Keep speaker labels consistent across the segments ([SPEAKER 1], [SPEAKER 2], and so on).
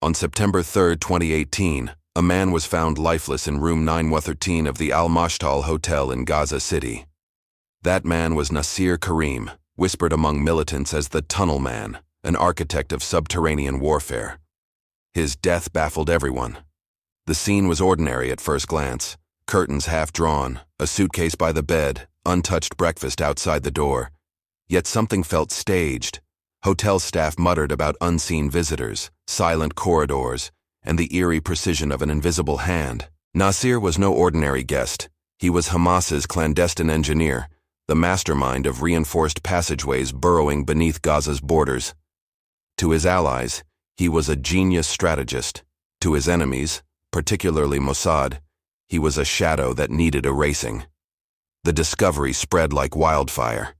[SPEAKER 1] On September 3, 2018, a man was found lifeless in room 913 of the Al-Mashtal hotel in Gaza City. That man was Nasir Karim, whispered among militants as the Tunnel Man, an architect of subterranean warfare. His death baffled everyone. The scene was ordinary at first glance. Curtains half drawn, a suitcase by the bed, untouched breakfast outside the door. Yet something felt staged. Hotel staff muttered about unseen visitors, silent corridors, and the eerie precision of an invisible hand. Nasir was no ordinary guest. He was Hamas's clandestine engineer, the mastermind of reinforced passageways burrowing beneath Gaza's borders. To his allies, he was a genius strategist. To his enemies, particularly Mossad, he was a shadow that needed erasing. The discovery spread like wildfire.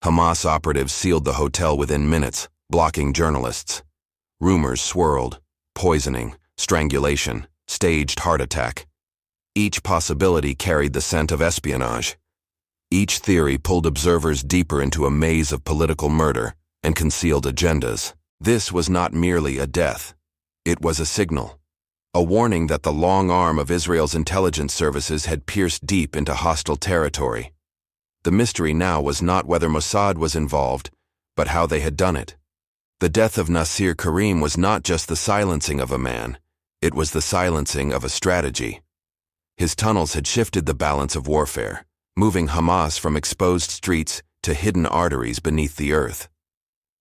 [SPEAKER 1] Hamas operatives sealed the hotel within minutes, blocking journalists. Rumors swirled: poisoning, strangulation, staged heart attack. Each possibility carried the scent of espionage. Each theory pulled observers deeper into a maze of political murder and concealed agendas. This was not merely a death. It was a signal. A warning that the long arm of Israel's intelligence services had pierced deep into hostile territory. The mystery now was not whether Mossad was involved, but how they had done it. The death of Nasir Karim was not just the silencing of a man, it was the silencing of a strategy. His tunnels had shifted the balance of warfare, moving Hamas from exposed streets to hidden arteries beneath the earth.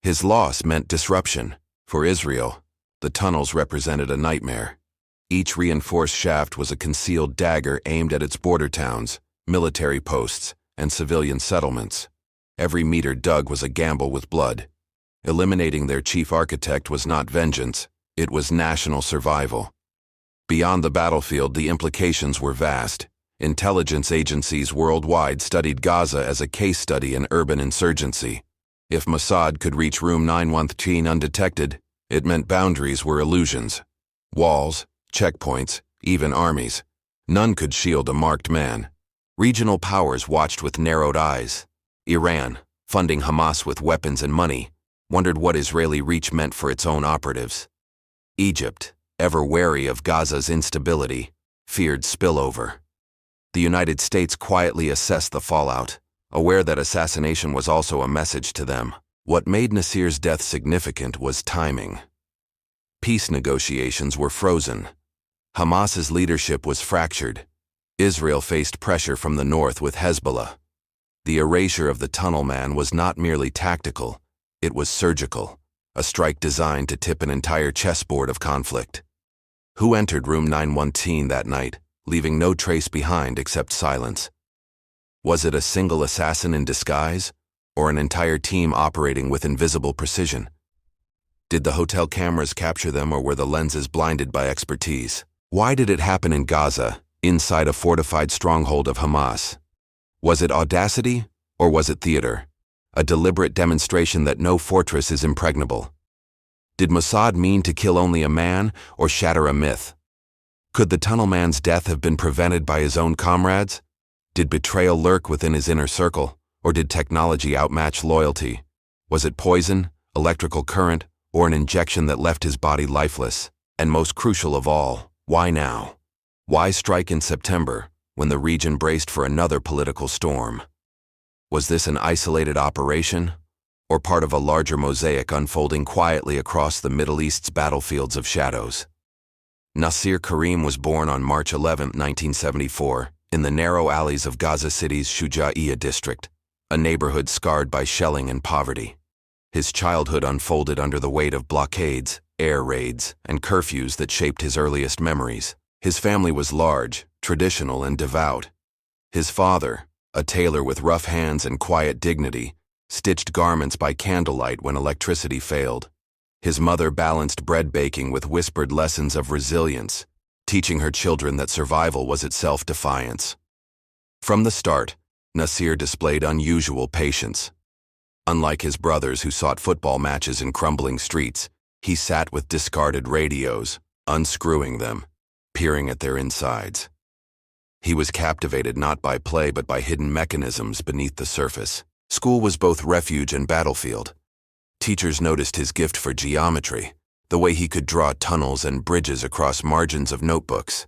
[SPEAKER 1] His loss meant disruption. For Israel, the tunnels represented a nightmare. Each reinforced shaft was a concealed dagger aimed at its border towns, military posts, and civilian settlements. Every meter dug was a gamble with blood. Eliminating their chief architect was not vengeance, it was national survival. Beyond the battlefield, the implications were vast. Intelligence agencies worldwide studied Gaza as a case study in urban insurgency. If Mossad could reach room 913 undetected, it meant boundaries were illusions. Walls, checkpoints, even armies. None could shield a marked man. Regional powers watched with narrowed eyes. Iran, funding Hamas with weapons and money, wondered what Israeli reach meant for its own operatives. Egypt, ever wary of Gaza's instability, feared spillover. The United States quietly assessed the fallout, aware that assassination was also a message to them. What made Nasir's death significant was timing. Peace negotiations were frozen. Hamas's leadership was fractured. Israel faced pressure from the north with Hezbollah. The erasure of the Tunnel Man was not merely tactical, it was surgical, a strike designed to tip an entire chessboard of conflict. Who entered room 913 that night, leaving no trace behind except silence? Was it a single assassin in disguise, or an entire team operating with invisible precision? Did the hotel cameras capture them, or were the lenses blinded by expertise? Why did it happen in Gaza, inside a fortified stronghold of Hamas? Was it audacity, or was it theater? A deliberate demonstration that no fortress is impregnable. Did Mossad mean to kill only a man, or shatter a myth? Could the Tunnel Man's death have been prevented by his own comrades? Did betrayal lurk within his inner circle, or did technology outmatch loyalty? Was it poison, electrical current, or an injection that left his body lifeless? And most crucial of all, why now? Why strike in September, when the region braced for another political storm? Was this an isolated operation, or part of a larger mosaic unfolding quietly across the Middle East's battlefields of shadows? Nasir Karim was born on March 11, 1974, in the narrow alleys of Gaza City's Shuja'iyya district, a neighborhood scarred by shelling and poverty. His childhood unfolded under the weight of blockades, air raids, and curfews that shaped his earliest memories. His family was large, traditional, and devout. His father, a tailor with rough hands and quiet dignity, stitched garments by candlelight when electricity failed. His mother balanced bread baking with whispered lessons of resilience, teaching her children that survival was itself defiance. From the start, Nasir displayed unusual patience. Unlike his brothers who sought football matches in crumbling streets, he sat with discarded radios, unscrewing them, peering at their insides. He was captivated not by play but by hidden mechanisms beneath the surface. School was both refuge and battlefield. Teachers noticed his gift for geometry, the way he could draw tunnels and bridges across margins of notebooks.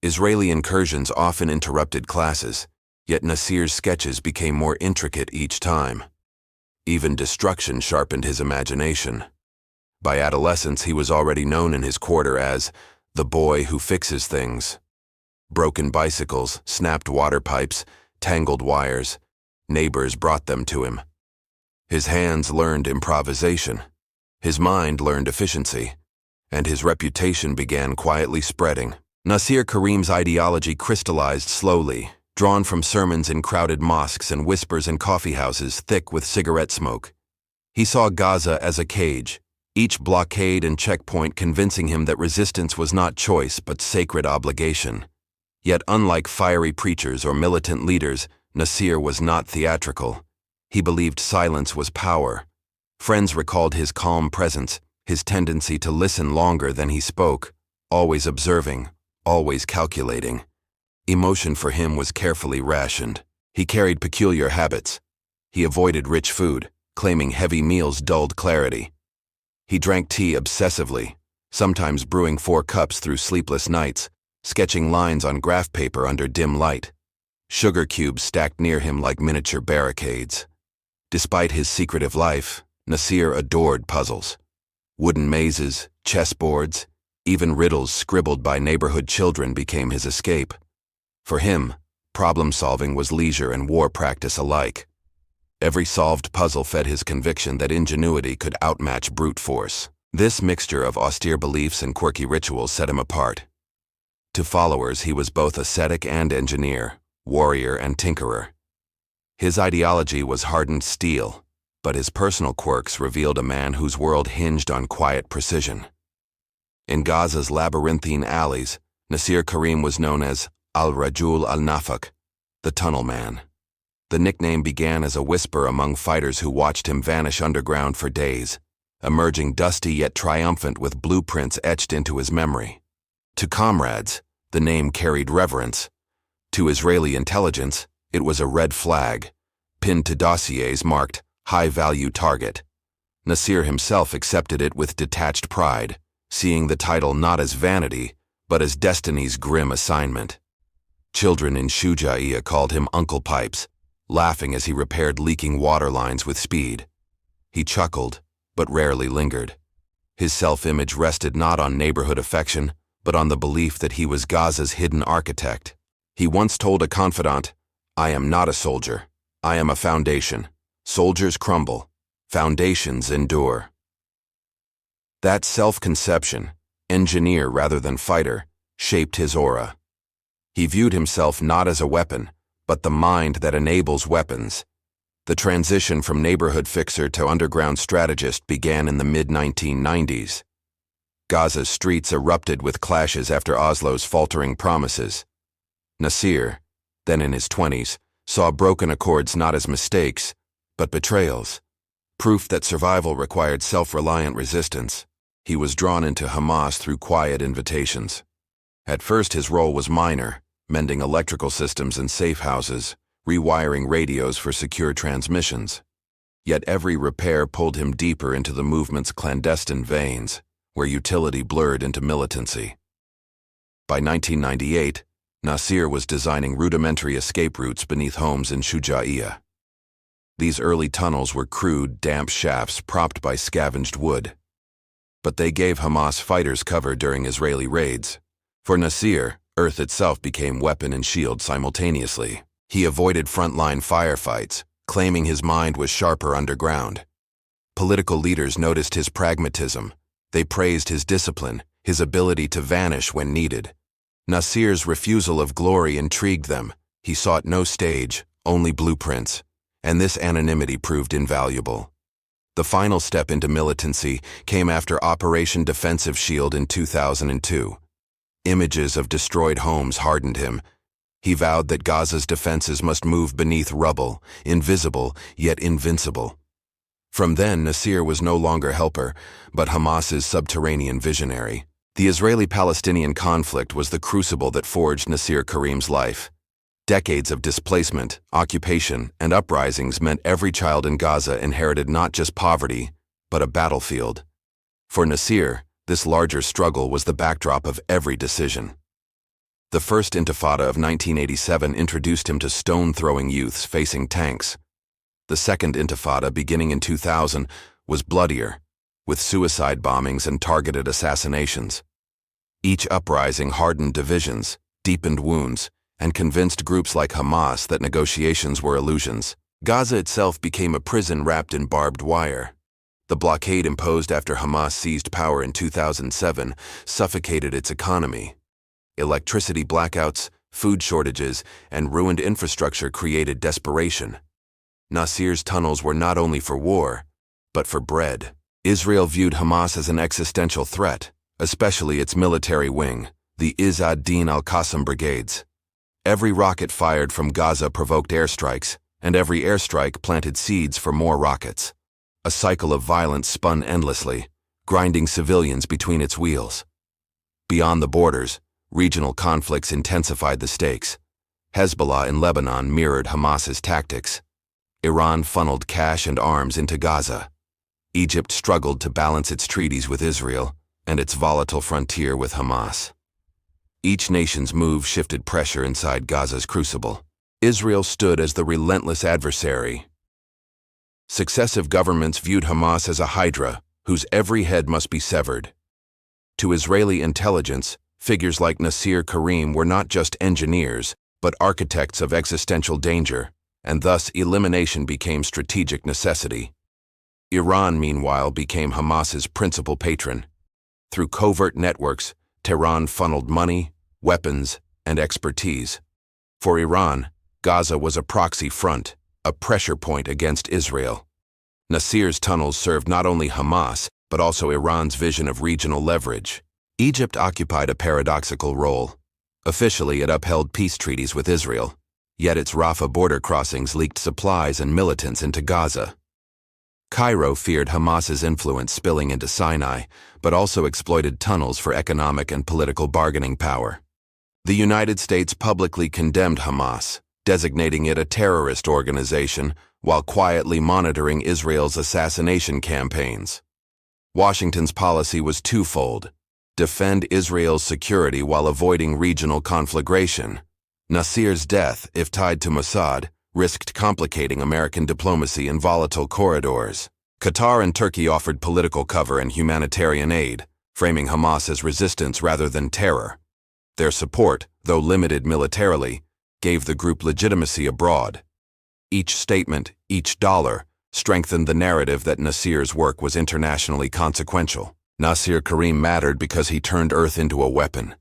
[SPEAKER 1] Israeli incursions often interrupted classes, yet Nasir's sketches became more intricate each time. Even destruction sharpened his imagination. By adolescence, he was already known in his quarter as the boy who fixes things. Broken bicycles, snapped water pipes, tangled wires. Neighbors brought them to him. His hands learned improvisation. His mind learned efficiency. And his reputation began quietly spreading. Nasir Karim's ideology crystallized slowly, drawn from sermons in crowded mosques and whispers in coffeehouses thick with cigarette smoke. He saw Gaza as a cage, each blockade and checkpoint convincing him that resistance was not choice but sacred obligation. Yet unlike fiery preachers or militant leaders, Nasir was not theatrical. He believed silence was power. Friends recalled his calm presence, his tendency to listen longer than he spoke, always observing, always calculating. Emotion for him was carefully rationed. He carried peculiar habits. He avoided rich food, claiming heavy meals dulled clarity. He drank tea obsessively, sometimes brewing 4 cups through sleepless nights, sketching lines on graph paper under dim light. Sugar cubes stacked near him like miniature barricades. Despite his secretive life, Nasir adored puzzles. Wooden mazes, chessboards, even riddles scribbled by neighborhood children became his escape. For him, problem-solving was leisure and war practice alike. Every solved puzzle fed his conviction that ingenuity could outmatch brute force. This mixture of austere beliefs and quirky rituals set him apart. To followers, he was both ascetic and engineer, warrior and tinkerer. His ideology was hardened steel, but his personal quirks revealed a man whose world hinged on quiet precision. In Gaza's labyrinthine alleys, Nasir Karim was known as Al-Rajul al-Nafaq, the Tunnel Man. The nickname began as a whisper among fighters who watched him vanish underground for days, emerging dusty yet triumphant with blueprints etched into his memory. To comrades, the name carried reverence. To Israeli intelligence, it was a red flag, pinned to dossiers marked high-value target. Nasir himself accepted it with detached pride, seeing the title not as vanity, but as destiny's grim assignment. Children in Shujaia called him Uncle Pipes, laughing as he repaired leaking water lines with speed. He chuckled, but rarely lingered. His self-image rested not on neighborhood affection, but on the belief that he was Gaza's hidden architect. He once told a confidant, "I am not a soldier. I am a foundation. Soldiers crumble. Foundations endure." That self-conception, engineer rather than fighter, shaped his aura. He viewed himself not as a weapon, but the mind that enables weapons. The transition from neighborhood fixer to underground strategist began in the mid-1990s. Gaza's streets erupted with clashes after Oslo's faltering promises. Nasir, then in his 20s, saw broken accords not as mistakes, but betrayals, proof that survival required self-reliant resistance. He was drawn into Hamas through quiet invitations. At first his role was minor, mending electrical systems in safe houses, rewiring radios for secure transmissions. Yet every repair pulled him deeper into the movement's clandestine veins, where utility blurred into militancy. By 1998, Nasir was designing rudimentary escape routes beneath homes in Shujaia. These early tunnels were crude, damp shafts propped by scavenged wood. But they gave Hamas fighters cover during Israeli raids. For Nasir, Earth itself became weapon and shield simultaneously. He avoided frontline firefights, claiming his mind was sharper underground. Political leaders noticed his pragmatism. They praised his discipline, his ability to vanish when needed. Nasir's refusal of glory intrigued them. He sought no stage, only blueprints, and this anonymity proved invaluable. The final step into militancy came after Operation Defensive Shield in 2002. Images of destroyed homes hardened him. He vowed that Gaza's defenses must move beneath rubble, invisible yet invincible. From then, Nasir was no longer helper, but Hamas's subterranean visionary. The Israeli-Palestinian conflict was the crucible that forged Nasir Karim's life. Decades of displacement, occupation, and uprisings meant every child in Gaza inherited not just poverty, but a battlefield. For Nasir, this larger struggle was the backdrop of every decision. The First Intifada of 1987 introduced him to stone-throwing youths facing tanks. The Second Intifada, beginning in 2000, was bloodier, with suicide bombings and targeted assassinations. Each uprising hardened divisions, deepened wounds, and convinced groups like Hamas that negotiations were illusions. Gaza itself became a prison wrapped in barbed wire. The blockade imposed after Hamas seized power in 2007 suffocated its economy. Electricity blackouts, food shortages, and ruined infrastructure created desperation. Nasir's tunnels were not only for war, but for bread. Israel viewed Hamas as an existential threat, especially its military wing, the Izz ad-Din al-Qassam brigades. Every rocket fired from Gaza provoked airstrikes, and every airstrike planted seeds for more rockets. A cycle of violence spun endlessly, grinding civilians between its wheels. Beyond the borders, regional conflicts intensified the stakes. Hezbollah in Lebanon mirrored Hamas's tactics. Iran funneled cash and arms into Gaza. Egypt struggled to balance its treaties with Israel and its volatile frontier with Hamas. Each nation's move shifted pressure inside Gaza's crucible. Israel stood as the relentless adversary. Successive governments viewed Hamas as a hydra whose every head must be severed. To Israeli intelligence, figures like Nasir Karim were not just engineers, but architects of existential danger, and thus elimination became strategic necessity. Iran, meanwhile, became Hamas's principal patron. Through covert networks, Tehran funneled money, weapons, and expertise. For Iran, Gaza was a proxy front, a pressure point against Israel. Nasir's tunnels served not only Hamas, but also Iran's vision of regional leverage. Egypt occupied a paradoxical role. Officially, it upheld peace treaties with Israel, yet its Rafah border crossings leaked supplies and militants into Gaza. Cairo feared Hamas's influence spilling into Sinai, but also exploited tunnels for economic and political bargaining power. The United States publicly condemned Hamas, designating it a terrorist organization while quietly monitoring Israel's assassination campaigns. Washington's policy was twofold: defend Israel's security while avoiding regional conflagration. Nasir's death, if tied to Mossad, risked complicating American diplomacy in volatile corridors. Qatar and Turkey offered political cover and humanitarian aid, framing Hamas as resistance rather than terror. Their support, though limited militarily, gave the group legitimacy abroad. Each statement, each dollar, strengthened the narrative that Nasir's work was internationally consequential. Nasir Karim mattered because he turned Earth into a weapon.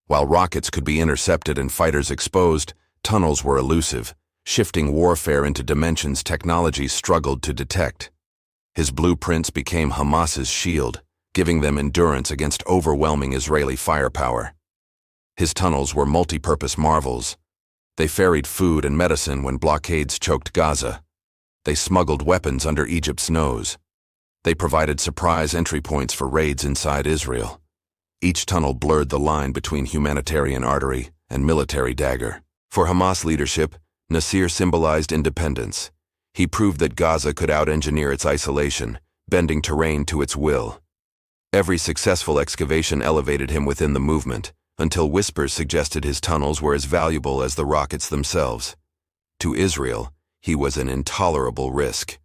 [SPEAKER 1] While rockets could be intercepted and fighters exposed, tunnels were elusive, shifting warfare into dimensions technology struggled to detect. His blueprints became Hamas's shield, giving them endurance against overwhelming Israeli firepower. His tunnels were multi-purpose marvels. They ferried food and medicine when blockades choked Gaza. They smuggled weapons under Egypt's nose. They provided surprise entry points for raids inside Israel. Each tunnel blurred the line between humanitarian artery and military dagger. For Hamas leadership, Nasir symbolized independence. He proved that Gaza could out-engineer its isolation, bending terrain to its will. Every successful excavation elevated him within the movement, until whispers suggested his tunnels were as valuable as the rockets themselves. To Israel, he was an intolerable risk.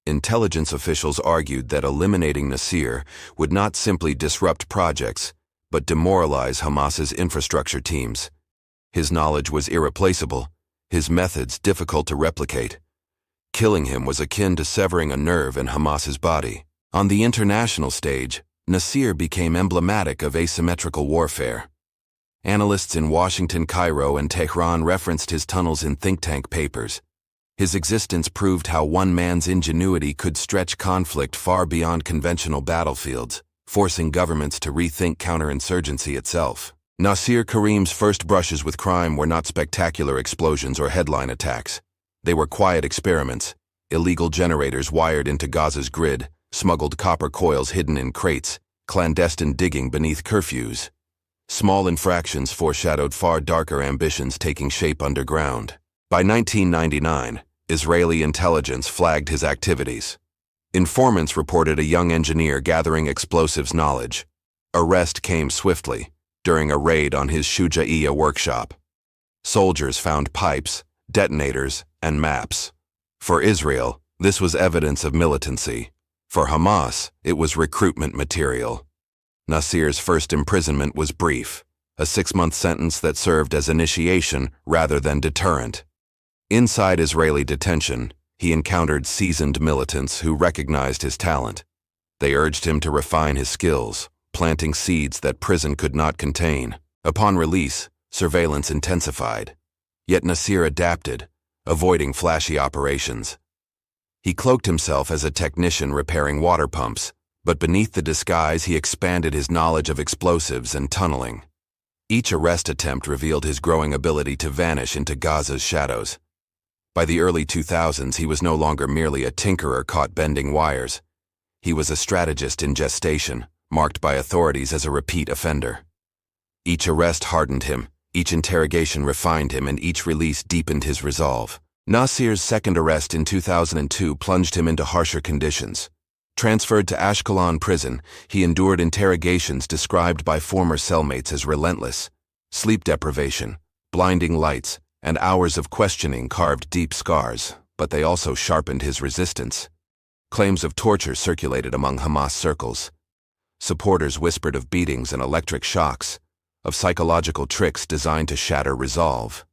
[SPEAKER 1] Intelligence officials argued that eliminating Nasir would not simply disrupt projects, but demoralize Hamas's infrastructure teams. His knowledge was irreplaceable, his methods difficult to replicate. Killing him was akin to severing a nerve in Hamas's body. On the international stage, Nasir became emblematic of asymmetrical warfare. Analysts in Washington, Cairo, and Tehran referenced his tunnels in think tank papers. His existence proved how one man's ingenuity could stretch conflict far beyond conventional battlefields, forcing governments to rethink counterinsurgency itself. Nasir Karim's first brushes with crime were not spectacular explosions or headline attacks. They were quiet experiments: illegal generators wired into Gaza's grid, smuggled copper coils hidden in crates, clandestine digging beneath curfews. Small infractions foreshadowed far darker ambitions taking shape underground. By 1999, Israeli intelligence flagged his activities. Informants reported a young engineer gathering explosives knowledge. Arrest came swiftly, during a raid on his Shuja'iyya workshop. Soldiers found pipes, detonators, and maps. For Israel, this was evidence of militancy. For Hamas, it was recruitment material. Nasir's first imprisonment was brief, a 6-month sentence that served as initiation rather than deterrent. Inside Israeli detention, he encountered seasoned militants who recognized his talent. They urged him to refine his skills, planting seeds that prison could not contain. Upon release, surveillance intensified. Yet Nasir adapted, avoiding flashy operations. He cloaked himself as a technician repairing water pumps, but beneath the disguise he expanded his knowledge of explosives and tunneling. Each arrest attempt revealed his growing ability to vanish into Gaza's shadows. By the early 2000s, he was no longer merely a tinkerer caught bending wires. He was a strategist in gestation, marked by authorities as a repeat offender. Each arrest hardened him, each interrogation refined him, and each release deepened his resolve. Nasir's second arrest in 2002 plunged him into harsher conditions. Transferred to Ashkelon prison, he endured interrogations described by former cellmates as relentless. Sleep deprivation, blinding lights, and hours of questioning carved deep scars, but they also sharpened his resistance. Claims of torture circulated among Hamas circles. Supporters whispered of beatings and electric shocks, of psychological tricks designed to shatter resolve.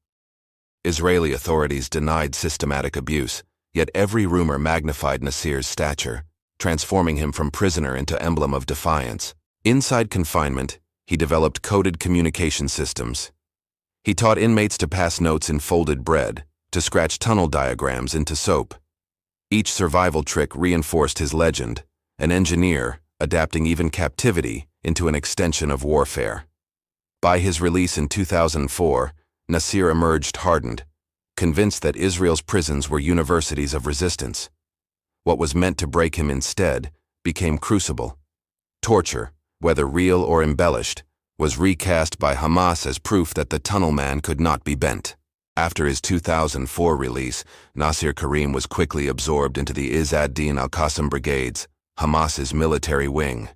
[SPEAKER 1] Israeli authorities denied systematic abuse, yet every rumor magnified Nasir's stature, transforming him from prisoner into emblem of defiance. Inside confinement, he developed coded communication systems. He taught inmates to pass notes in folded bread, to scratch tunnel diagrams into soap. Each survival trick reinforced his legend, an engineer adapting even captivity into an extension of warfare. By his release in 2004, Nasir emerged hardened, convinced that Israel's prisons were universities of resistance. What was meant to break him instead became crucible. Torture, whether real or embellished, was recast by Hamas as proof that the tunnel man could not be bent. After his 2004 release, Nasir Karim was quickly absorbed into the Izz ad-Din al-Qassam brigades, Hamas's military wing.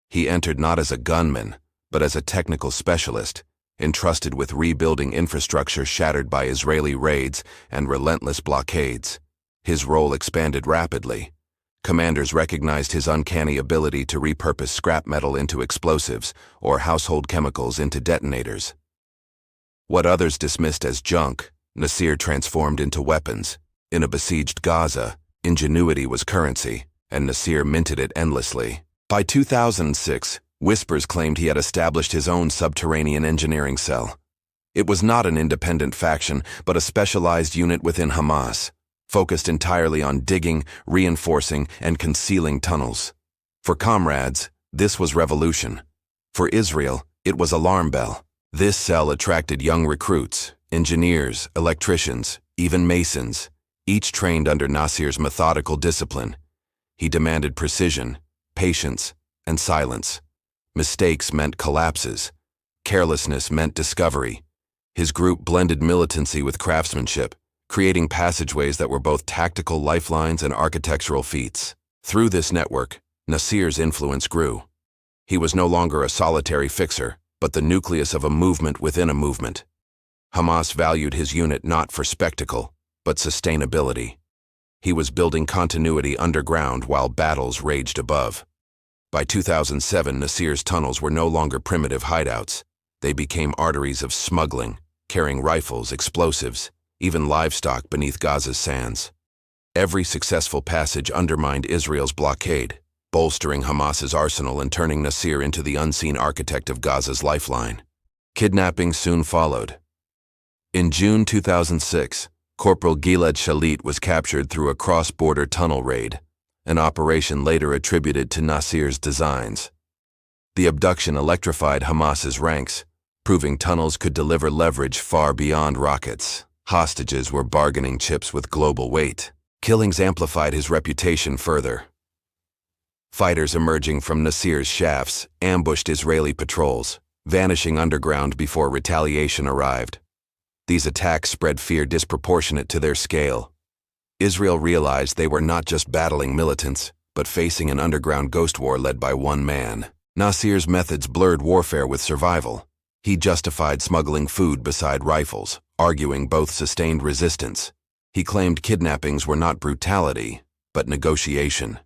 [SPEAKER 1] He entered not as a gunman, but as a technical specialist, entrusted with rebuilding infrastructure shattered by Israeli raids and relentless blockades. His role expanded rapidly. Commanders recognized his uncanny ability to repurpose scrap metal into explosives or household chemicals into detonators. What others dismissed as junk, Nasir transformed into weapons. In a besieged Gaza, ingenuity was currency, and Nasir minted it endlessly. By 2006, whispers claimed he had established his own subterranean engineering cell. It was not an independent faction, but a specialized unit within Hamas, focused entirely on digging, reinforcing, and concealing tunnels. For comrades, this was revolution. For Israel, it was alarm bell. This cell attracted young recruits, engineers, electricians, even masons, each trained under Nasir's methodical discipline. He demanded precision, patience, and silence. Mistakes meant collapses. Carelessness meant discovery. His group blended militancy with craftsmanship, creating passageways that were both tactical lifelines and architectural feats. Through this network, Nasir's influence grew. He was no longer a solitary fixer, but the nucleus of a movement within a movement. Hamas valued his unit not for spectacle, but sustainability. He was building continuity underground while battles raged above. By 2007, Nasir's tunnels were no longer primitive hideouts. They became arteries of smuggling, carrying rifles, explosives, even livestock beneath Gaza's sands. Every successful passage undermined Israel's blockade, bolstering Hamas's arsenal and turning Nasir into the unseen architect of Gaza's lifeline. Kidnapping soon followed. In June 2006, Corporal Gilad Shalit was captured through a cross-border tunnel raid, an operation later attributed to Nasir's designs. The abduction electrified Hamas's ranks, proving tunnels could deliver leverage far beyond rockets. Hostages were bargaining chips with global weight. Killings amplified his reputation further. Fighters emerging from Nasir's shafts ambushed Israeli patrols, vanishing underground before retaliation arrived. These attacks spread fear disproportionate to their scale. Israel realized they were not just battling militants, but facing an underground ghost war led by one man. Nasir's methods blurred warfare with survival. He justified smuggling food beside rifles, arguing both sustained resistance. He claimed kidnappings were not brutality, but negotiation.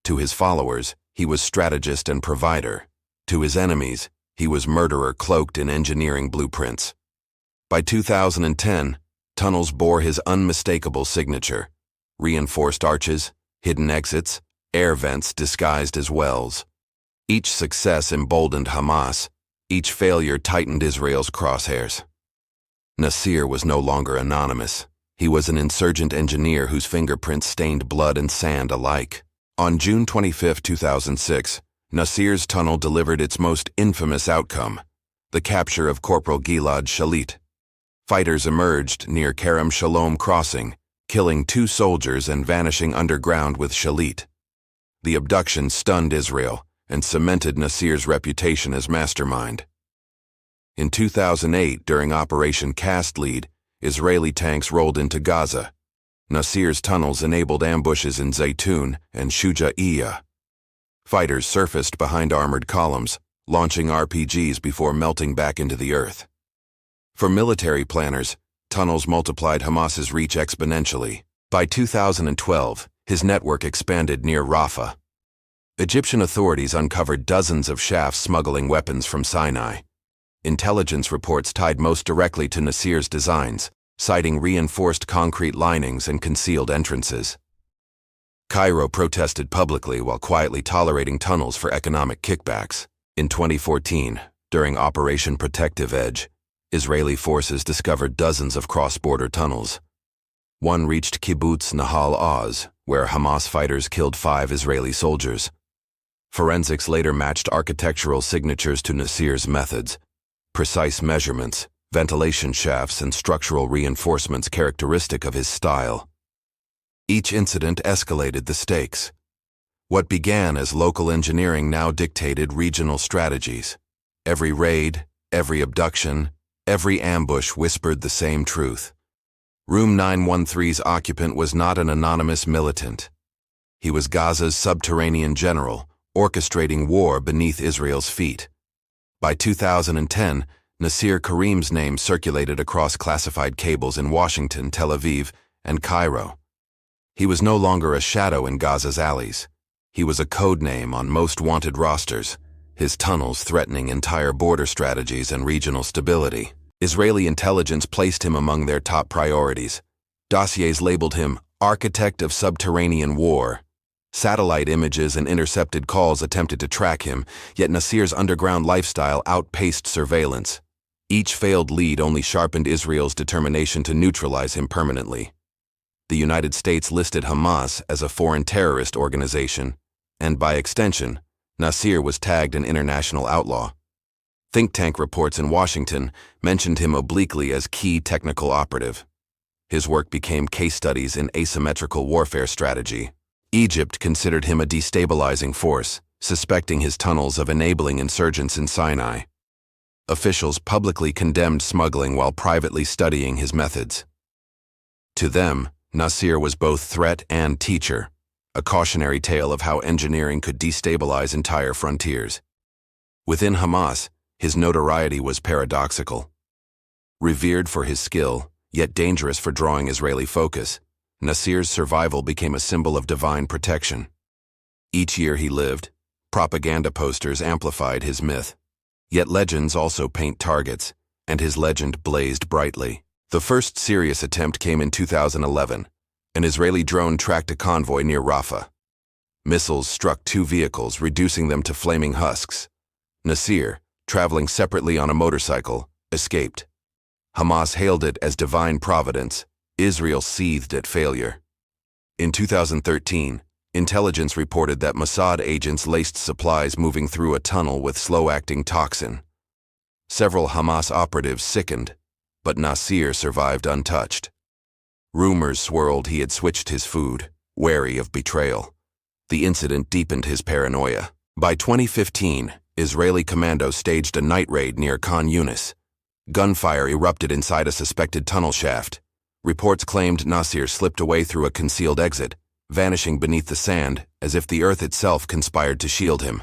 [SPEAKER 1] To his followers, he was strategist and provider. To his enemies, he was murderer cloaked in engineering blueprints. By 2010, tunnels bore his unmistakable signature: reinforced arches, hidden exits, air vents disguised as wells. Each success emboldened Hamas. Each failure tightened Israel's crosshairs. Nasir was no longer anonymous. He was an insurgent engineer whose fingerprints stained blood and sand alike. On June 25, 2006, Nasir's tunnel delivered its most infamous outcome: the capture of Corporal Gilad Shalit. Fighters emerged near Kerem Shalom crossing, killing 2 soldiers and vanishing underground with Shalit. The abduction stunned Israel and cemented Nasir's reputation as mastermind. In 2008, during Operation Cast Lead, Israeli tanks rolled into Gaza. Nasir's tunnels enabled ambushes in Zaytun and Shuja'iyya. Fighters surfaced behind armored columns, launching RPGs before melting back into the earth. For military planners, tunnels multiplied Hamas's reach exponentially. By 2012, his network expanded near Rafah. Egyptian authorities uncovered dozens of shafts smuggling weapons from Sinai. Intelligence reports tied most directly to Nasir's designs, citing reinforced concrete linings and concealed entrances. Cairo protested publicly while quietly tolerating tunnels for economic kickbacks. In 2014, during Operation Protective Edge, Israeli forces discovered dozens of cross-border tunnels. One reached Kibbutz Nahal Oz, where Hamas fighters killed 5 Israeli soldiers. Forensics later matched architectural signatures to Nasir's methods: precise measurements, ventilation shafts, and structural reinforcements characteristic of his style. Each incident escalated the stakes. What began as local engineering now dictated regional strategies. Every raid, every abduction, every ambush whispered the same truth. Room 913's occupant was not an anonymous militant. He was Gaza's subterranean general, orchestrating war beneath Israel's feet. By 2010, Nasir Karim's name circulated across classified cables in Washington, Tel Aviv, and Cairo. He was no longer a shadow in Gaza's alleys. He was a code name on most wanted rosters, his tunnels threatening entire border strategies and regional stability. Israeli intelligence placed him among their top priorities. Dossiers labeled him architect of subterranean war. Satellite images and intercepted calls attempted to track him, yet Nasir's underground lifestyle outpaced surveillance. Each failed lead only sharpened Israel's determination to neutralize him permanently. The United States listed Hamas as a foreign terrorist organization, and by extension, Nasir was tagged an international outlaw. Think tank reports in Washington mentioned him obliquely as key technical operative. His work became case studies in asymmetrical warfare strategy. Egypt considered him a destabilizing force, suspecting his tunnels of enabling insurgents in Sinai. Officials publicly condemned smuggling while privately studying his methods. To them, Nasir was both threat and teacher, a cautionary tale of how engineering could destabilize entire frontiers. Within Hamas, his notoriety was paradoxical. Revered for his skill, yet dangerous for drawing Israeli focus, Nasir's survival became a symbol of divine protection. Each year he lived, propaganda posters amplified his myth. Yet legends also paint targets, and his legend blazed brightly. The first serious attempt came in 2011. An Israeli drone tracked a convoy near Rafah. Missiles struck 2 vehicles, reducing them to flaming husks. Nasir, traveling separately on a motorcycle, escaped. Hamas hailed it as divine providence. Israel seethed at failure. In 2013, intelligence reported that Mossad agents laced supplies moving through a tunnel with slow-acting toxin. Several Hamas operatives sickened, but Nasir survived untouched. Rumors swirled he had switched his food, wary of betrayal. The incident deepened his paranoia. By 2015, Israeli commandos staged a night raid near Khan Yunis. Gunfire erupted inside a suspected tunnel shaft. Reports claimed Nasir slipped away through a concealed exit, vanishing beneath the sand as if the earth itself conspired to shield him.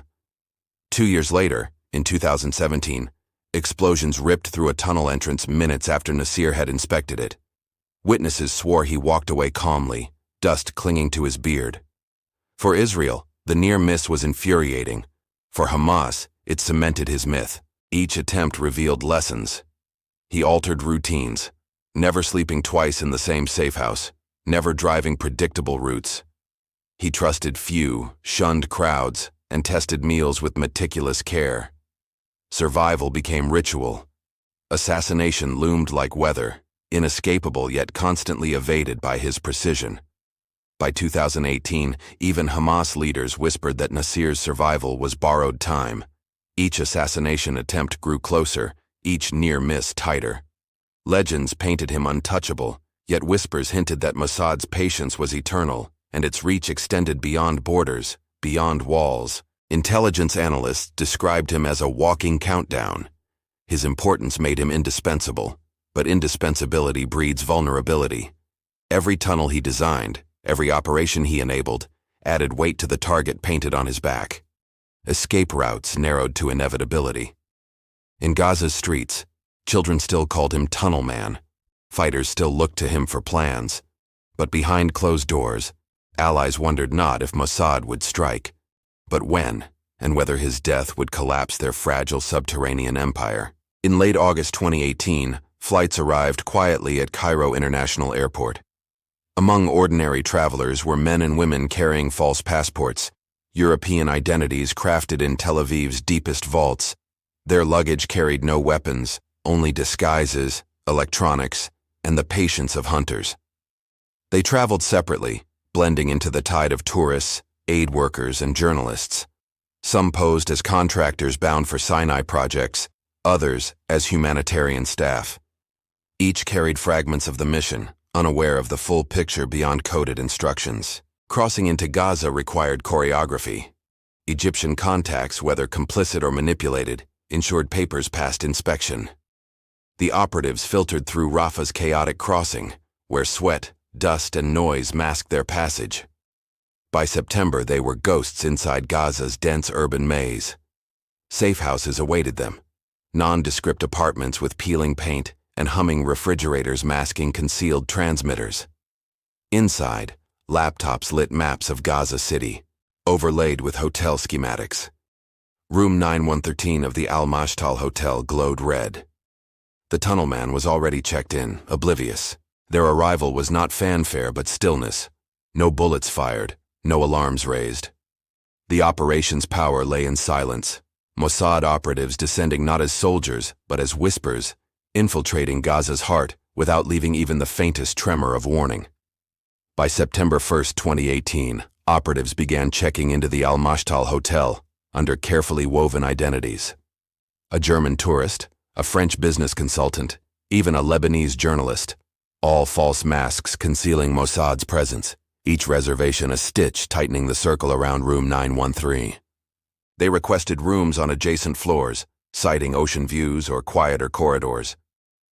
[SPEAKER 1] 2 years later, in 2017, explosions ripped through a tunnel entrance minutes after Nasir had inspected it. Witnesses swore he walked away calmly, dust clinging to his beard. For Israel, the near miss was infuriating. For Hamas, it cemented his myth. Each attempt revealed lessons. He altered routines, never sleeping twice in the same safe house, never driving predictable routes. He trusted few, shunned crowds, and tested meals with meticulous care. Survival became ritual. Assassination loomed like weather, inescapable yet constantly evaded by his precision. By 2018, even Hamas leaders whispered that Nasir's survival was borrowed time. Each assassination attempt grew closer, each near miss tighter. Legends painted him untouchable, yet whispers hinted that Mossad's patience was eternal, and its reach extended beyond borders, beyond walls. Intelligence analysts described him as a walking countdown. His importance made him indispensable, but indispensability breeds vulnerability. Every tunnel he designed, every operation he enabled, added weight to the target painted on his back. Escape routes narrowed to inevitability. In Gaza's streets, children still called him Tunnel Man. Fighters still looked to him for plans. But behind closed doors, allies wondered not if Mossad would strike, but when, and whether his death would collapse their fragile subterranean empire. In late August 2018, flights arrived quietly at Cairo International Airport. Among ordinary travelers were men and women carrying false passports, European identities crafted in Tel Aviv's deepest vaults. Their luggage carried no weapons, only disguises, electronics, and the patience of hunters. They traveled separately, blending into the tide of tourists, aid workers, and journalists. Some posed as contractors bound for Sinai projects, others as humanitarian staff. Each carried fragments of the mission, unaware of the full picture beyond coded instructions. Crossing into Gaza required choreography. Egyptian contacts, whether complicit or manipulated, ensured papers passed inspection. The operatives filtered through Rafah's chaotic crossing, where sweat, dust, and noise masked their passage. By September, they were ghosts inside Gaza's dense urban maze. Safe houses awaited them, nondescript apartments with peeling paint and humming refrigerators masking concealed transmitters. Inside, laptops lit maps of Gaza City, overlaid with hotel schematics. Room 9113 of the Al-Mashtal Hotel glowed red. The tunnel man was already checked in, oblivious. Their arrival was not fanfare but stillness. No bullets fired, no alarms raised. The operation's power lay in silence. Mossad operatives descending not as soldiers, but as whispers, infiltrating Gaza's heart without leaving even the faintest tremor of warning. By September 1, 2018, operatives began checking into the Al-Mashtal Hotel under carefully woven identities. A German tourist, a French business consultant, even a Lebanese journalist, all false masks concealing Mossad's presence, each reservation a stitch tightening the circle around room 913. They requested rooms on adjacent floors, citing ocean views or quieter corridors.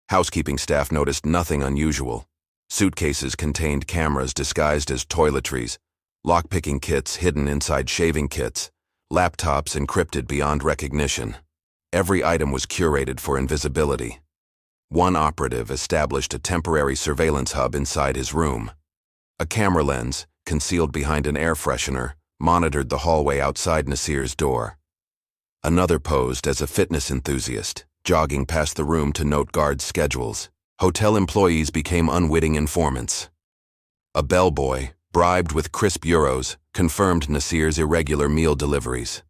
[SPEAKER 1] Housekeeping staff noticed nothing unusual. Suitcases contained cameras disguised as toiletries, lockpicking kits hidden inside shaving kits, laptops encrypted beyond recognition. Every item was curated for invisibility. One operative established a temporary surveillance hub inside his room. A camera lens, concealed behind an air freshener, monitored the hallway outside Nasir's door. Another posed as a fitness enthusiast, jogging past the room to note guards' schedules. Hotel employees became unwitting informants. A bellboy, bribed with crisp euros, confirmed Nasir's irregular meal deliveries.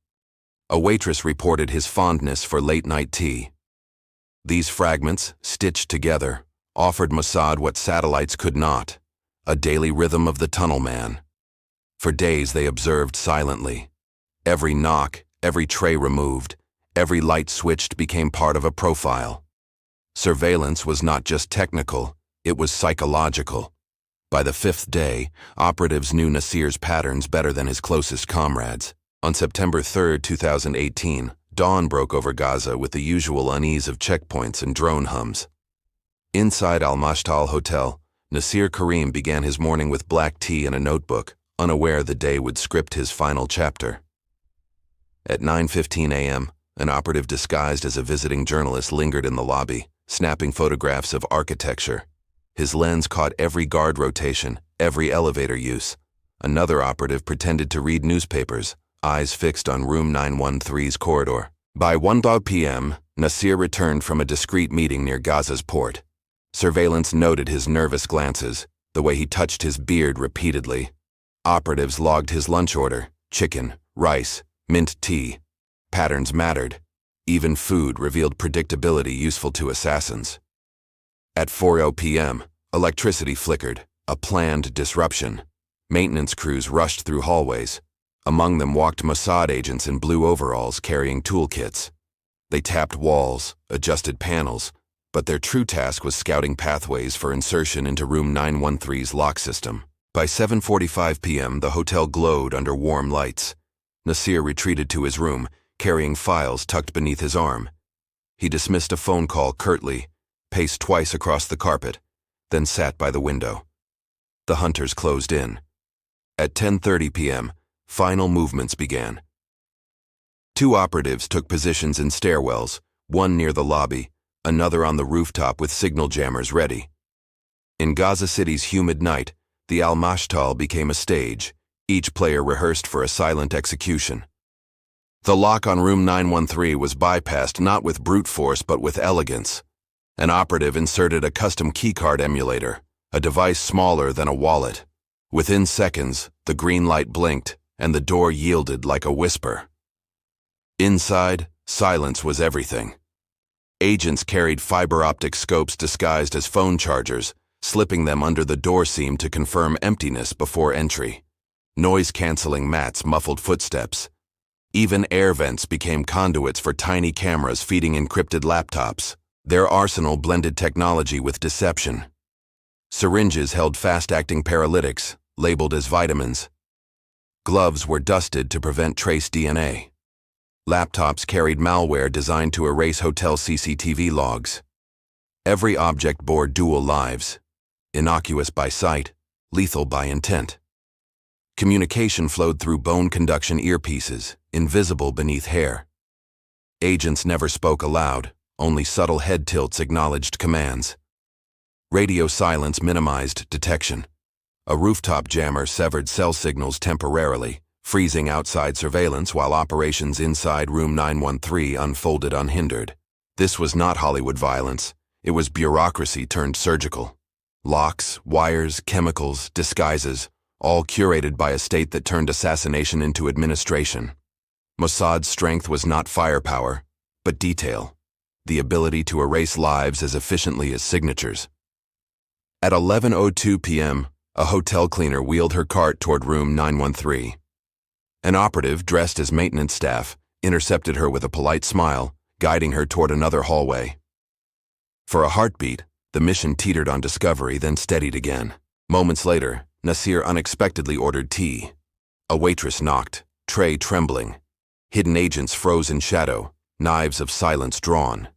[SPEAKER 1] A waitress reported his fondness for late-night tea. These fragments, stitched together, offered Mossad what satellites could not, a daily rhythm of the tunnel man. For days they observed silently. Every knock, every tray removed, every light switched became part of a profile. Surveillance was not just technical, it was psychological. By the fifth day, operatives knew Nasir's patterns better than his closest comrades. On September 3, 2018, dawn broke over Gaza with the usual unease of checkpoints and drone hums. Inside Al-Mashtal Hotel, Nasir Karim began his morning with black tea and a notebook, unaware the day would script his final chapter. At 9:15 a.m., an operative disguised as a visiting journalist lingered in the lobby, snapping photographs of architecture. His lens caught every guard rotation, every elevator use. Another operative pretended to read newspapers, eyes fixed on room 913's corridor. By 1 p.m., Nasir returned from a discreet meeting near Gaza's port. Surveillance noted his nervous glances, the way he touched his beard repeatedly. Operatives logged his lunch order: chicken, rice, mint tea. Patterns mattered. Even food revealed predictability useful to assassins. At 4 p.m., electricity flickered, a planned disruption. Maintenance crews rushed through hallways. Among them walked Mossad agents in blue overalls carrying toolkits. They tapped walls, adjusted panels, but their true task was scouting pathways for insertion into room 913's lock system. By 7:45 p.m., the hotel glowed under warm lights. Nasir retreated to his room, carrying files tucked beneath his arm. He dismissed a phone call curtly, paced twice across the carpet, then sat by the window. The hunters closed in. At 10:30 p.m., final movements began. 2 operatives took positions in stairwells, one near the lobby, another on the rooftop with signal jammers ready. In Gaza City's humid night, the Al-Mashtal became a stage. Each player rehearsed for a silent execution. The lock on room 913 was bypassed not with brute force but with elegance. An operative inserted a custom keycard emulator, a device smaller than a wallet. Within seconds, the green light blinked, and the door yielded like a whisper. Inside, silence was everything. Agents carried fiber optic scopes disguised as phone chargers, slipping them under the door seam to confirm emptiness before entry. Noise-canceling mats muffled footsteps. Even air vents became conduits for tiny cameras feeding encrypted laptops. Their arsenal blended technology with deception. Syringes held fast-acting paralytics, labeled as vitamins. Gloves were dusted to prevent trace DNA. Laptops carried malware designed to erase hotel CCTV logs. Every object bore dual lives, innocuous by sight, lethal by intent. Communication flowed through bone conduction earpieces, invisible beneath hair. Agents never spoke aloud, only subtle head tilts acknowledged commands. Radio silence minimized detection. A rooftop jammer severed cell signals temporarily, freezing outside surveillance while operations inside room 913 unfolded unhindered. This was not Hollywood violence. It was bureaucracy turned surgical. Locks, wires, chemicals, disguises, all curated by a state that turned assassination into administration. Mossad's strength was not firepower, but detail, the ability to erase lives as efficiently as signatures. At 11:02 p.m., a hotel cleaner wheeled her cart toward room 913. An operative, dressed as maintenance staff, intercepted her with a polite smile, guiding her toward another hallway. For a heartbeat, the mission teetered on discovery, then steadied again. Moments later, Nasir unexpectedly ordered tea. A waitress knocked, tray trembling. Hidden agents froze in shadow, knives of silence drawn.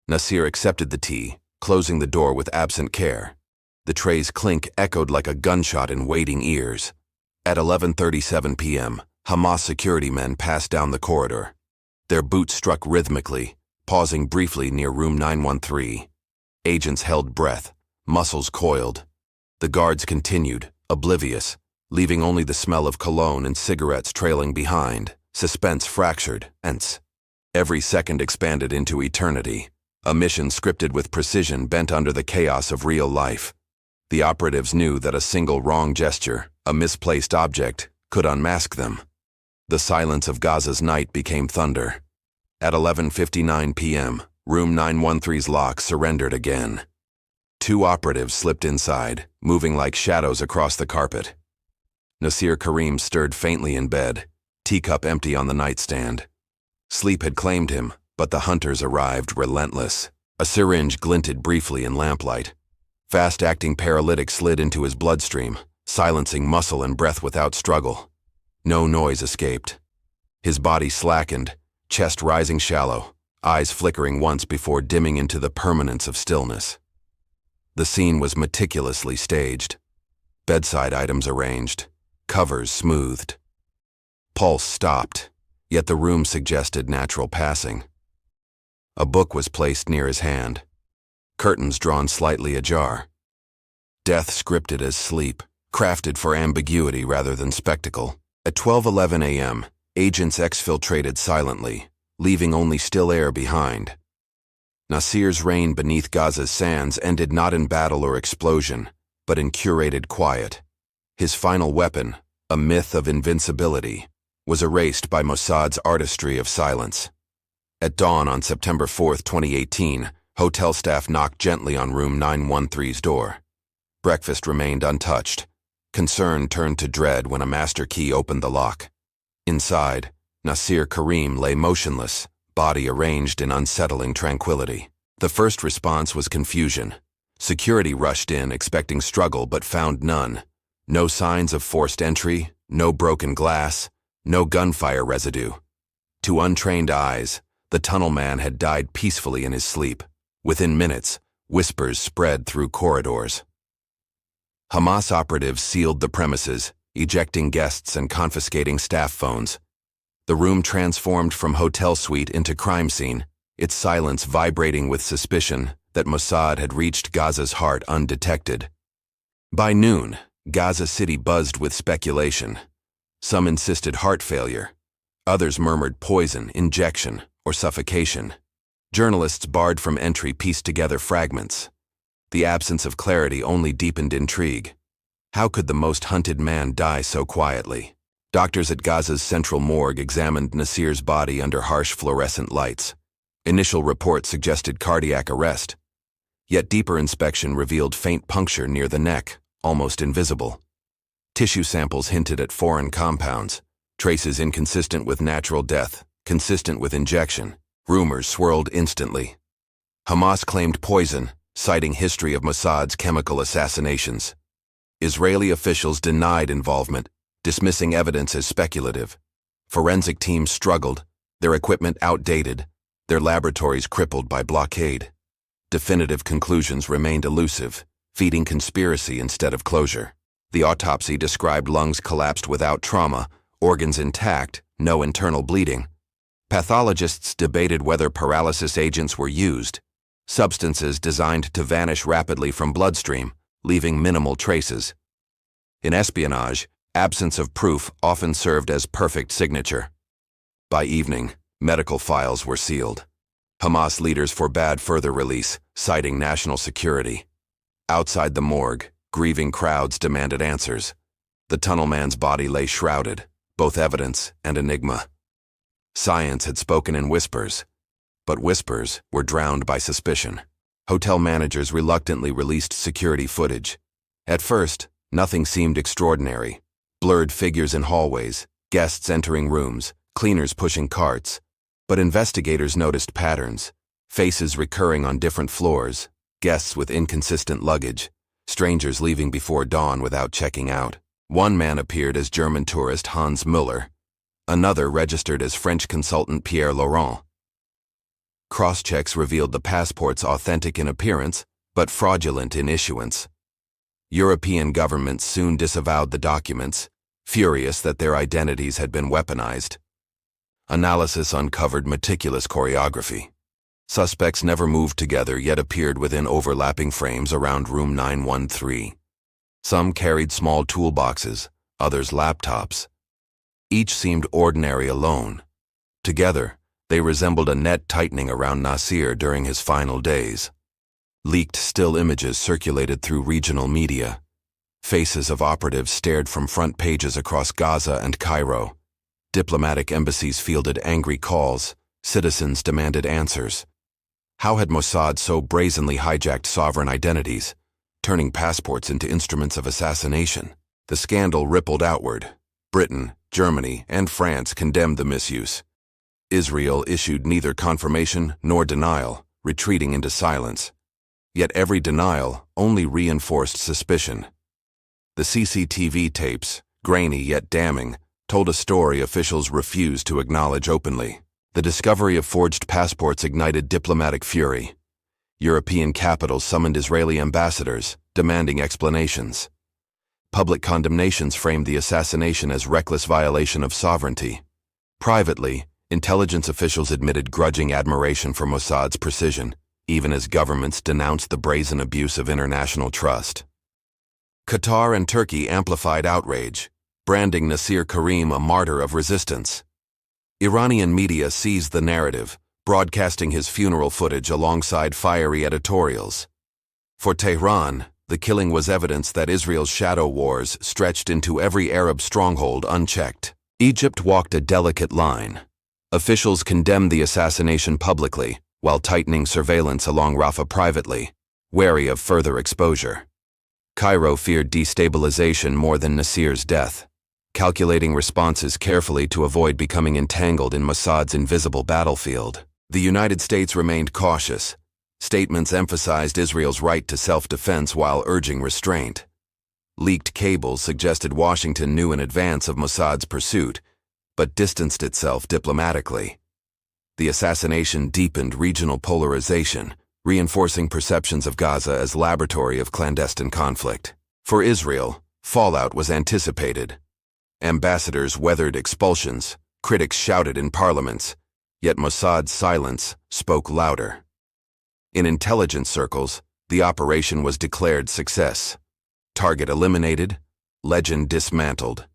[SPEAKER 1] Nasir accepted the tea, closing the door with absent care. The tray's clink echoed like a gunshot in waiting ears. At 11:37 p.m., Hamas security men passed down the corridor. Their boots struck rhythmically, pausing briefly near room 913. Agents held breath, muscles coiled. The guards continued, oblivious, leaving only the smell of cologne and cigarettes trailing behind. Suspense fractured, hence. Every second expanded into eternity. A mission scripted with precision bent under the chaos of real life. The operatives knew that a single wrong gesture, a misplaced object, could unmask them. The silence of Gaza's night became thunder. At 11:59 p.m., room 913's lock surrendered again. 2 operatives slipped inside, moving like shadows across the carpet. Nasir Karim stirred faintly in bed, teacup empty on the nightstand. Sleep had claimed him, but the hunters arrived relentless. A syringe glinted briefly in lamplight. Fast-acting paralytic slid into his bloodstream, silencing muscle and breath without struggle. No noise escaped. His body slackened, chest rising shallow, eyes flickering once before dimming into the permanence of stillness. The scene was meticulously staged. Bedside items arranged, covers smoothed. Pulse stopped, yet the room suggested natural passing. A book was placed near his hand, curtains drawn slightly ajar. Death scripted as sleep, crafted for ambiguity rather than spectacle. At 12:11 a.m., agents exfiltrated silently, leaving only still air behind. Nasir's reign beneath Gaza's sands ended not in battle or explosion, but in curated quiet. His final weapon, a myth of invincibility, was erased by Mossad's artistry of silence. At dawn on September 4, 2018, hotel staff knocked gently on room 913's door. Breakfast remained untouched. Concern turned to dread when a master key opened the lock. Inside, Nasir Karim lay motionless, body arranged in unsettling tranquility. The first response was confusion. Security rushed in, expecting struggle, but found none. No signs of forced entry, no broken glass, no gunfire residue. To untrained eyes, the tunnel man had died peacefully in his sleep. Within minutes, whispers spread through corridors. Hamas operatives sealed the premises, ejecting guests and confiscating staff phones. The room transformed from hotel suite into crime scene, its silence vibrating with suspicion that Mossad had reached Gaza's heart undetected. By noon, Gaza City buzzed with speculation. Some insisted heart failure. Others murmured poison, injection, or suffocation. Journalists barred from entry pieced together fragments. The absence of clarity only deepened intrigue. How could the most hunted man die so quietly? Doctors at Gaza's central morgue examined Nasir's body under harsh fluorescent lights. Initial reports suggested cardiac arrest. Yet deeper inspection revealed faint puncture near the neck, almost invisible. Tissue samples hinted at foreign compounds, traces inconsistent with natural death, consistent with injection. Rumors swirled instantly. Hamas claimed poison, citing history of Mossad's chemical assassinations. Israeli officials denied involvement, dismissing evidence as speculative. Forensic teams struggled, their equipment outdated, their laboratories crippled by blockade. Definitive conclusions remained elusive, feeding conspiracy instead of closure. The autopsy described lungs collapsed without trauma, organs intact, no internal bleeding. Pathologists debated whether paralysis agents were used, substances designed to vanish rapidly from bloodstream, leaving minimal traces. In espionage, absence of proof often served as perfect signature. By evening, medical files were sealed. Hamas leaders forbade further release, citing national security. Outside the morgue, grieving crowds demanded answers. The tunnel man's body lay shrouded, both evidence and enigma. Science had spoken in whispers, but whispers were drowned by suspicion. Hotel managers reluctantly released security footage. At first, nothing seemed extraordinary. Blurred figures in hallways, guests entering rooms, cleaners pushing carts. But investigators noticed patterns, faces recurring on different floors, guests with inconsistent luggage, strangers leaving before dawn without checking out. One man appeared as German tourist Hans Müller. Another registered as French consultant Pierre Laurent. Cross-checks revealed the passports authentic in appearance, but fraudulent in issuance. European governments soon disavowed the documents, furious that their identities had been weaponized. Analysis uncovered meticulous choreography. Suspects never moved together yet appeared within overlapping frames around room 913. Some carried small toolboxes, others laptops. Each seemed ordinary alone. Together, they resembled a net tightening around Nasir during his final days. Leaked still images circulated through regional media. Faces of operatives stared from front pages across Gaza and Cairo. Diplomatic embassies fielded angry calls. Citizens demanded answers. How had Mossad so brazenly hijacked sovereign identities, turning passports into instruments of assassination? The scandal rippled outward. Britain, Germany, and France condemned the misuse. Israel issued neither confirmation nor denial, retreating into silence. Yet every denial only reinforced suspicion. The CCTV tapes, grainy yet damning, told a story officials refused to acknowledge openly. The discovery of forged passports ignited diplomatic fury. European capitals summoned Israeli ambassadors, demanding explanations. Public condemnations framed the assassination as reckless violation of sovereignty. Privately, intelligence officials admitted grudging admiration for Mossad's precision, even as governments denounced the brazen abuse of international trust. Qatar and Turkey amplified outrage, branding Nasir Karim a martyr of resistance. Iranian media seized the narrative, broadcasting his funeral footage alongside fiery editorials. For Tehran, the killing was evidence that Israel's shadow wars stretched into every Arab stronghold unchecked. Egypt walked a delicate line. Officials condemned the assassination publicly, while tightening surveillance along Rafah privately, wary of further exposure. Cairo feared destabilization more than Nasir's death, calculating responses carefully to avoid becoming entangled in Mossad's invisible battlefield. The United States remained cautious. Statements emphasized Israel's right to self-defense while urging restraint. Leaked cables suggested Washington knew in advance of Mossad's pursuit, but distanced itself diplomatically. The assassination deepened regional polarization, reinforcing perceptions of Gaza as laboratory of clandestine conflict. For Israel, fallout was anticipated. Ambassadors weathered expulsions, critics shouted in parliaments, yet Mossad's silence spoke louder. In intelligence circles, the operation was declared success. Target eliminated, legend dismantled.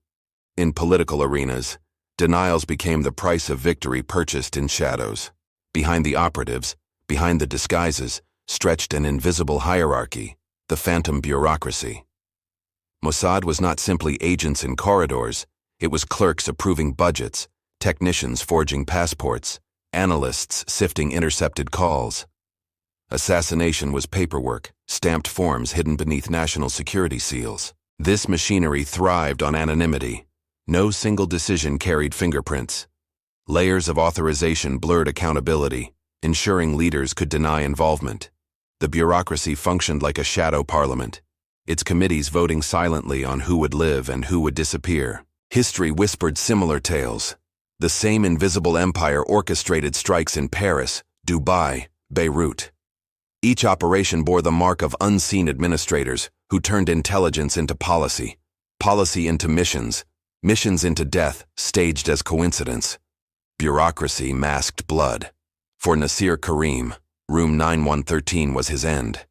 [SPEAKER 1] In political arenas, denials became the price of victory purchased in shadows. Behind the operatives, behind the disguises, stretched an invisible hierarchy, the phantom bureaucracy. Mossad was not simply agents in corridors, it was clerks approving budgets, technicians forging passports, analysts sifting intercepted calls. Assassination was paperwork, stamped forms hidden beneath national security seals. This machinery thrived on anonymity. No single decision carried fingerprints. Layers of authorization blurred accountability, ensuring leaders could deny involvement. The bureaucracy functioned like a shadow parliament, its committees voting silently on who would live and who would disappear. History whispered similar tales. The same invisible empire orchestrated strikes in Paris, Dubai, Beirut. Each operation bore the mark of unseen administrators who turned intelligence into policy, policy into missions, missions into death, staged as coincidence. Bureaucracy masked blood. For Nasir Karim, room 9113 was his end.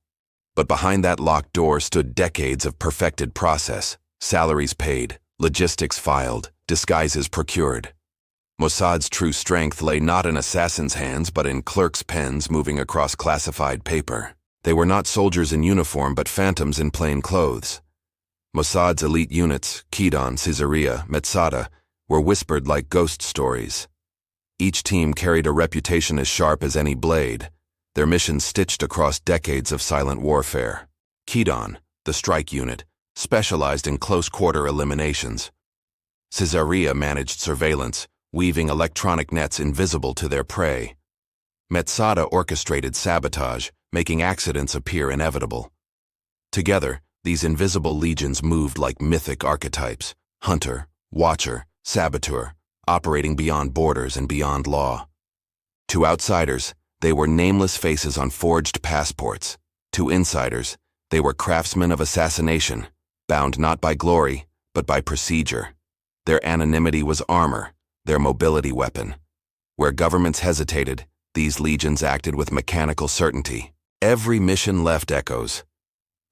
[SPEAKER 1] But behind that locked door stood decades of perfected process, salaries paid, logistics filed, disguises procured. Mossad's true strength lay not in assassins' hands but in clerks' pens moving across classified paper. They were not soldiers in uniform but phantoms in plain clothes. Mossad's elite units, Kidon, Caesarea, Metzada, were whispered like ghost stories. Each team carried a reputation as sharp as any blade, their missions stitched across decades of silent warfare. Kidon, the strike unit, specialized in close-quarter eliminations. Caesarea managed surveillance, weaving electronic nets invisible to their prey. Metzada orchestrated sabotage, making accidents appear inevitable. Together, these invisible legions moved like mythic archetypes, hunter, watcher, saboteur, operating beyond borders and beyond law. To outsiders, they were nameless faces on forged passports. To insiders, they were craftsmen of assassination, bound not by glory, but by procedure. Their anonymity was armor, their mobility weapon. Where governments hesitated, these legions acted with mechanical certainty. Every mission left echoes.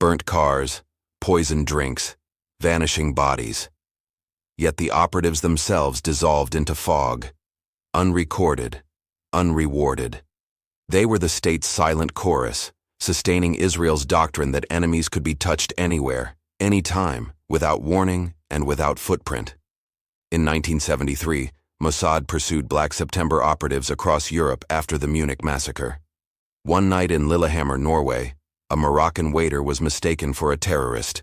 [SPEAKER 1] Burnt cars, poisoned drinks, vanishing bodies. Yet the operatives themselves dissolved into fog, unrecorded, unrewarded. They were the state's silent chorus, sustaining Israel's doctrine that enemies could be touched anywhere, anytime, without warning and without footprint. In 1973, Mossad pursued Black September operatives across Europe after the Munich massacre. One night in Lillehammer, Norway, a Moroccan waiter was mistaken for a terrorist.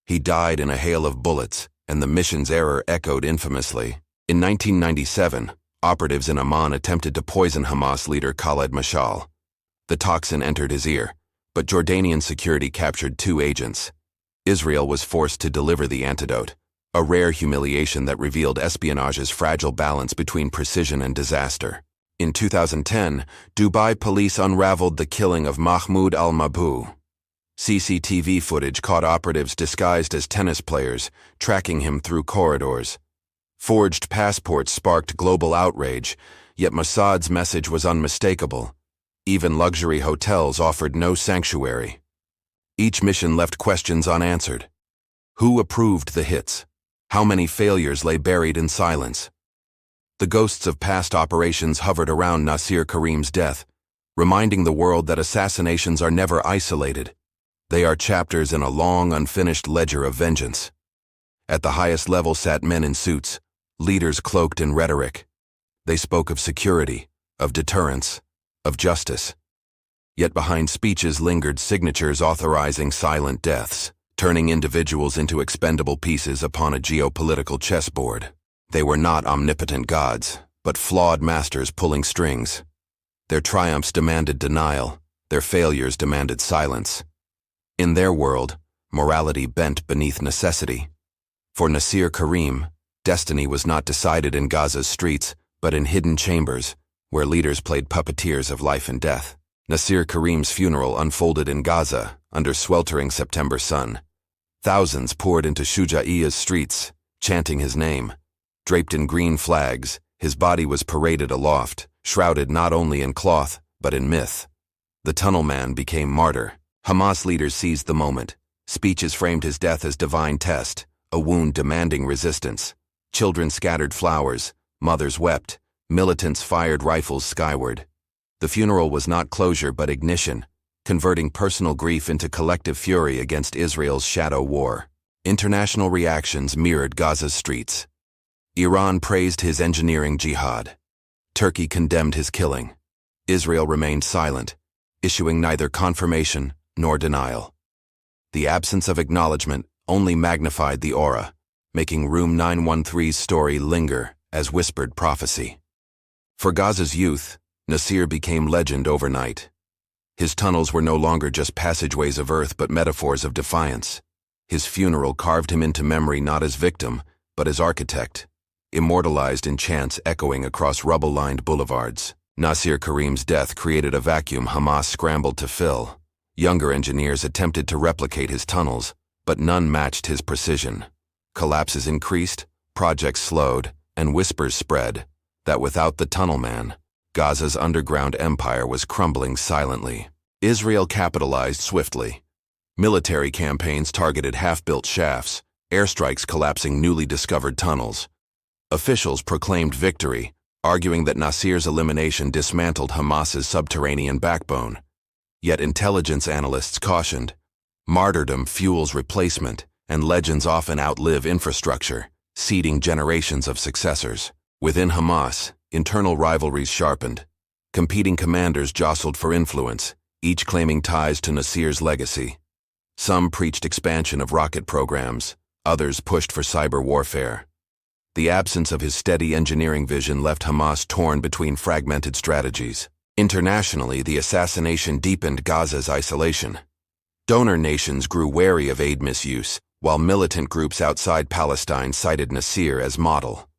[SPEAKER 1] He died in a hail of bullets, and the mission's error echoed infamously. In 1997, operatives in Amman attempted to poison Hamas leader Al-Mashtal. The toxin entered his ear, but Jordanian security captured 2 agents. Israel was forced to deliver the antidote, a rare humiliation that revealed espionage's fragile balance between precision and disaster. In 2010, Dubai police unraveled the killing of Mahmoud al-Mabhouh. CCTV footage caught operatives disguised as tennis players, tracking him through corridors. Forged passports sparked global outrage, yet Mossad's message was unmistakable. Even luxury hotels offered no sanctuary. Each mission left questions unanswered. Who approved the hits? How many failures lay buried in silence? The ghosts of past operations hovered around Nasir Karim's death, reminding the world that assassinations are never isolated. They are chapters in a long, unfinished ledger of vengeance. At the highest level sat men in suits, leaders cloaked in rhetoric. They spoke of security, of deterrence, of justice. Yet behind speeches lingered signatures authorizing silent deaths, turning individuals into expendable pieces upon a geopolitical chessboard. They were not omnipotent gods, but flawed masters pulling strings. Their triumphs demanded denial, their failures demanded silence. In their world, morality bent beneath necessity. For Nasir Karim, destiny was not decided in Gaza's streets, but in hidden chambers, where leaders played puppeteers of life and death. Nasir Karim's funeral unfolded in Gaza, under sweltering September sun. Thousands poured into Shujaiya's streets, chanting his name. Draped in green flags, his body was paraded aloft, shrouded not only in cloth, but in myth. The tunnel man became martyr. Hamas leaders seized the moment. Speeches framed his death as divine test, a wound demanding resistance. Children scattered flowers, mothers wept, militants fired rifles skyward. The funeral was not closure but ignition, converting personal grief into collective fury against Israel's shadow war. International reactions mirrored Gaza's streets. Iran praised his engineering jihad. Turkey condemned his killing. Israel remained silent, issuing neither confirmation nor denial. The absence of acknowledgement only magnified the aura, making Room 913's story linger as whispered prophecy. For Gaza's youth, Nasir became legend overnight. His tunnels were no longer just passageways of earth but metaphors of defiance. His funeral carved him into memory not as victim, but as architect, immortalized in chants echoing across rubble-lined boulevards. Nasir Karim's death created a vacuum Hamas scrambled to fill. Younger engineers attempted to replicate his tunnels, but none matched his precision. Collapses increased, projects slowed, and whispers spread that without the tunnel man, Gaza's underground empire was crumbling silently. Israel capitalized swiftly. Military campaigns targeted half-built shafts, airstrikes collapsing newly discovered tunnels. Officials proclaimed victory, arguing that Nasir's elimination dismantled Hamas's subterranean backbone. Yet intelligence analysts cautioned, martyrdom fuels replacement, and legends often outlive infrastructure, seeding generations of successors. Within Hamas, internal rivalries sharpened. Competing commanders jostled for influence, each claiming ties to Nasir's legacy. Some preached expansion of rocket programs, others pushed for cyber warfare. The absence of his steady engineering vision left Hamas torn between fragmented strategies. Internationally, the assassination deepened Gaza's isolation. Donor nations grew wary of aid misuse, while militant groups outside Palestine cited Nasir as model.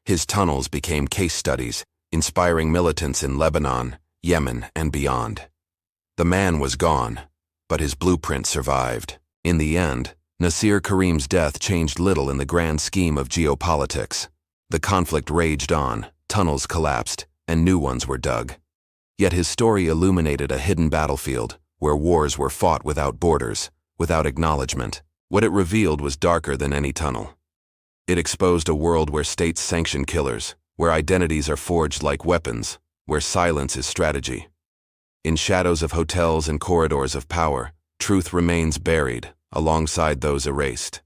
[SPEAKER 1] His tunnels became case studies, inspiring militants in Lebanon, Yemen, and beyond. The man was gone, but his blueprint survived. In the end, Nasir Karim's death changed little in the grand scheme of geopolitics. The conflict raged on, tunnels collapsed, and new ones were dug. Yet his story illuminated a hidden battlefield, where wars were fought without borders, without acknowledgement. What it revealed was darker than any tunnel. It exposed a world where states sanction killers, where identities are forged like weapons, where silence is strategy. In shadows of hotels and corridors of power, truth remains buried, alongside those erased.